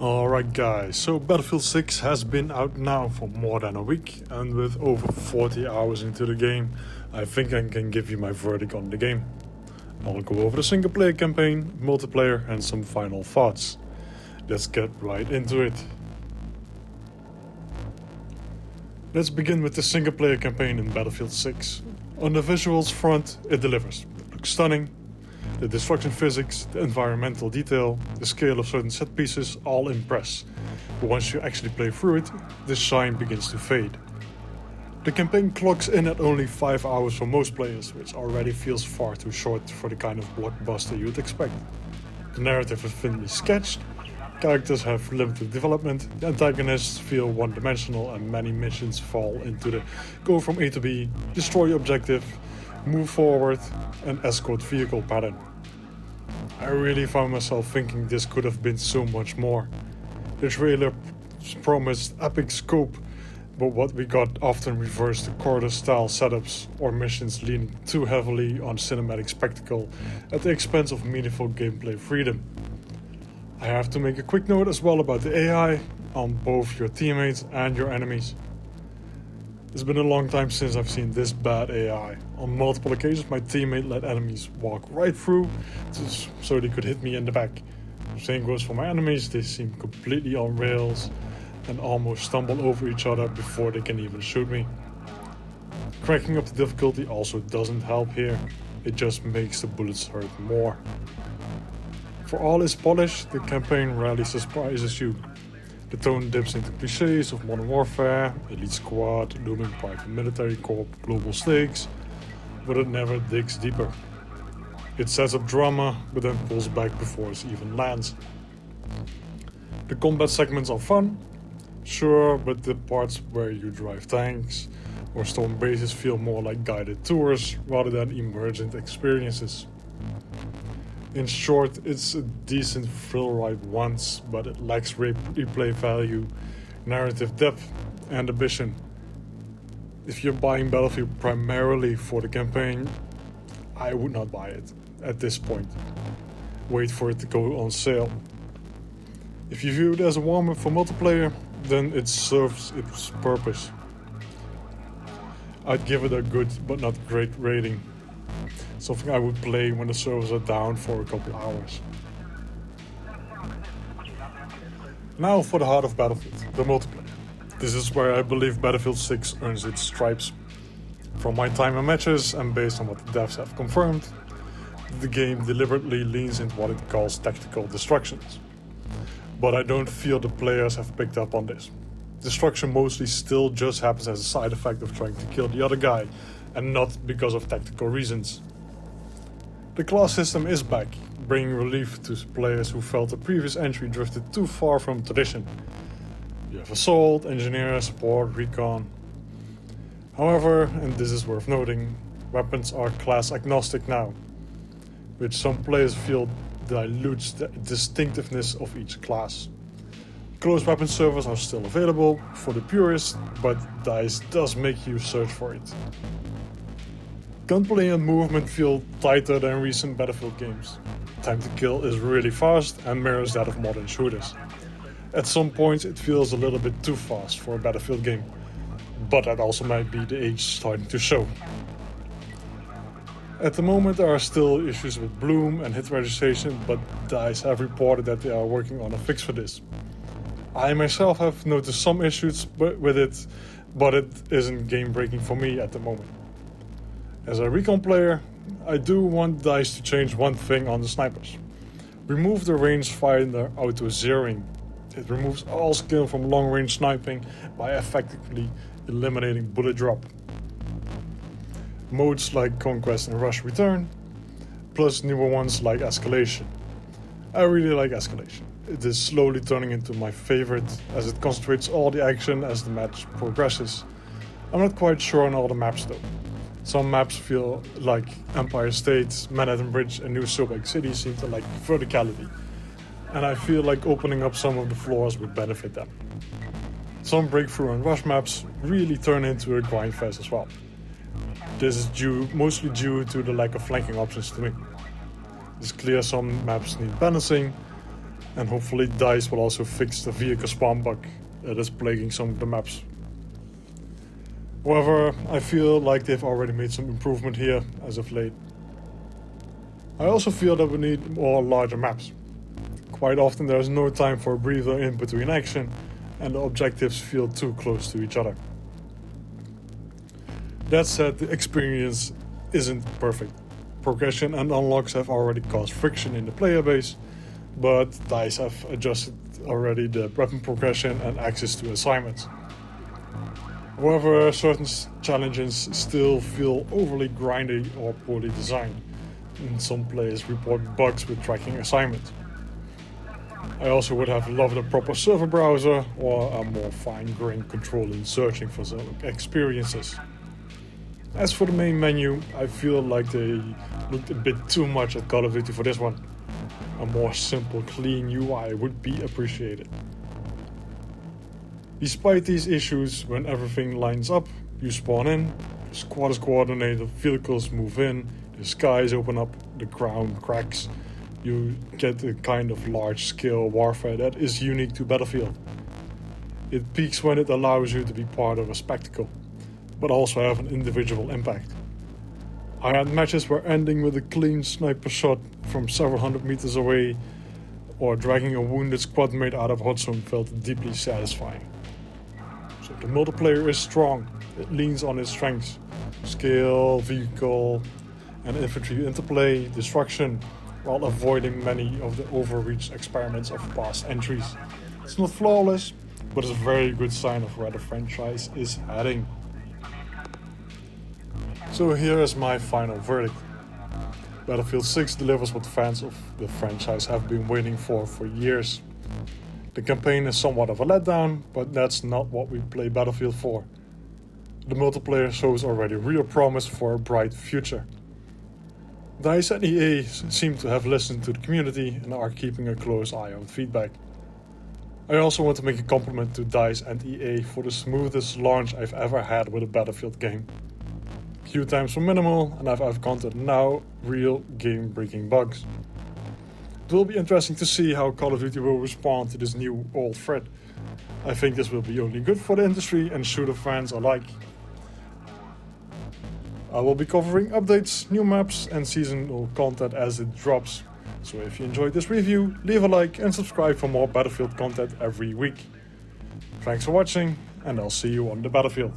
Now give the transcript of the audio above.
Alright guys, so Battlefield 6 has been out now for more than a week, and with over 40 hours into the game, I think I can give you my verdict on the game. I'll go over the single player campaign, multiplayer and some final thoughts. Let's get right into it. Let's begin with the single player campaign in Battlefield 6. On the visuals front, it delivers. It looks stunning. The destruction physics, the environmental detail, the scale of certain set pieces all impress. But once you actually play through it, the shine begins to fade. The campaign clocks in at only 5 hours for most players, which already feels far too short for the kind of blockbuster you'd expect. The narrative is thinly sketched, characters have limited development, the antagonists feel one-dimensional, and many missions fall into the go from A to B, destroy objective, move forward, and escort vehicle pattern. I really found myself thinking this could have been so much more. The trailer promised epic scope, but what we got often reversed the quarter-style setups or missions leaning too heavily on cinematic spectacle at the expense of meaningful gameplay freedom. I have to make a quick note as well about the AI on both your teammates and your enemies. It's been a long time since I've seen this bad AI. On multiple occasions my teammate let enemies walk right through so they could hit me in the back. Same goes for my enemies, they seem completely on rails and almost stumble over each other before they can even shoot me. Cracking up the difficulty also doesn't help here, it just makes the bullets hurt more. For all its polish, the campaign rarely surprises you. The tone dips into cliches of modern warfare, elite squad, looming private military corps, global stakes, but it never digs deeper. It sets up drama, but then pulls back before it even lands. The combat segments are fun, sure, but the parts where you drive tanks or storm bases feel more like guided tours rather than emergent experiences. In short, it's a decent thrill ride once, but it lacks replay value, narrative depth, and ambition. If you're buying Battlefield primarily for the campaign, I would not buy it at this point. Wait for it to go on sale. If you view it as a warm-up for multiplayer, then it serves its purpose. I'd give it a good but not great rating. Something I would play when the servers are down for a couple hours. Now for the heart of Battlefield, the multiplayer. This is where I believe Battlefield 6 earns its stripes. From my time in matches and based on what the devs have confirmed, the game deliberately leans into what it calls tactical destructions. But I don't feel the players have picked up on this. Destruction mostly still just happens as a side effect of trying to kill the other guy, and not because of tactical reasons. The class system is back, bringing relief to players who felt the previous entry drifted too far from tradition. You have Assault, Engineer, Support, Recon. However, and this is worth noting, weapons are class agnostic now, which some players feel dilutes the distinctiveness of each class. Closed weapon servers are still available for the purists, but DICE does make you search for it. Gunplay and movement feel tighter than recent Battlefield games. Time to kill is really fast and mirrors that of modern shooters. At some points it feels a little bit too fast for a Battlefield game, but that also might be the age starting to show. At the moment there are still issues with bloom and hit registration, but DICE have reported that they are working on a fix for this. I myself have noticed some issues with it, but it isn't game breaking for me at the moment. As a recon player, I do want DICE to change one thing on the snipers. Remove the rangefinder auto zeroing. It removes all skill from long range sniping by effectively eliminating bullet drop. Modes like Conquest and Rush return, plus newer ones like Escalation. I really like Escalation. It is slowly turning into my favorite as it concentrates all the action as the match progresses. I'm not quite sure on all the maps though. Some maps feel like Empire State, Manhattan Bridge and New Sobek City seem to like verticality, and I feel like opening up some of the floors would benefit them. Some breakthrough and rush maps really turn into a grind fest as well. This is mostly due to the lack of flanking options to me. It's clear some maps need balancing, And hopefully DICE will also fix the vehicle spawn bug that is plaguing some of the maps. However, I feel like they've already made some improvement here as of late. I also feel that we need more larger maps. Quite often there is no time for a breather in between action and the objectives feel too close to each other. That said, the experience isn't perfect. Progression and unlocks have already caused friction in the player base, but DICE have adjusted already the weapon progression and access to assignments. However, certain challenges still feel overly grindy or poorly designed, and some players report bugs with tracking assignments. I also would have loved a proper server browser or a more fine-grained control in searching for some experiences. As for the main menu, I feel like they looked a bit too much at Call of Duty for this one. A more simple, clean UI would be appreciated. Despite these issues, when everything lines up, you spawn in, the squad is coordinated, vehicles move in, the skies open up, the ground cracks. You get a kind of large-scale warfare that is unique to Battlefield. It peaks when it allows you to be part of a spectacle, but also have an individual impact. I had matches where ending with a clean sniper shot from several hundred meters away or dragging a wounded squad mate out of hot zone felt deeply satisfying. So the multiplayer is strong, it leans on its strengths: skill, vehicle and infantry interplay, destruction, while avoiding many of the overreach experiments of past entries. It's not flawless, but it's a very good sign of where the franchise is heading. So here is my final verdict. Battlefield 6 delivers what fans of the franchise have been waiting for years. The campaign is somewhat of a letdown, but that's not what we play Battlefield for. The multiplayer shows already real promise for a bright future. DICE and EA seem to have listened to the community and are keeping a close eye on feedback. I also want to make a compliment to DICE and EA for the smoothest launch I've ever had with a Battlefield game. Queue times were minimal and I've encountered now real game-breaking bugs. It will be interesting to see how Call of Duty will respond to this new old threat. I think this will be only good for the industry and shooter fans alike. I will be covering updates, new maps and seasonal content as it drops. So if you enjoyed this review, leave a like and subscribe for more Battlefield content every week. Thanks for watching and I'll see you on the battlefield.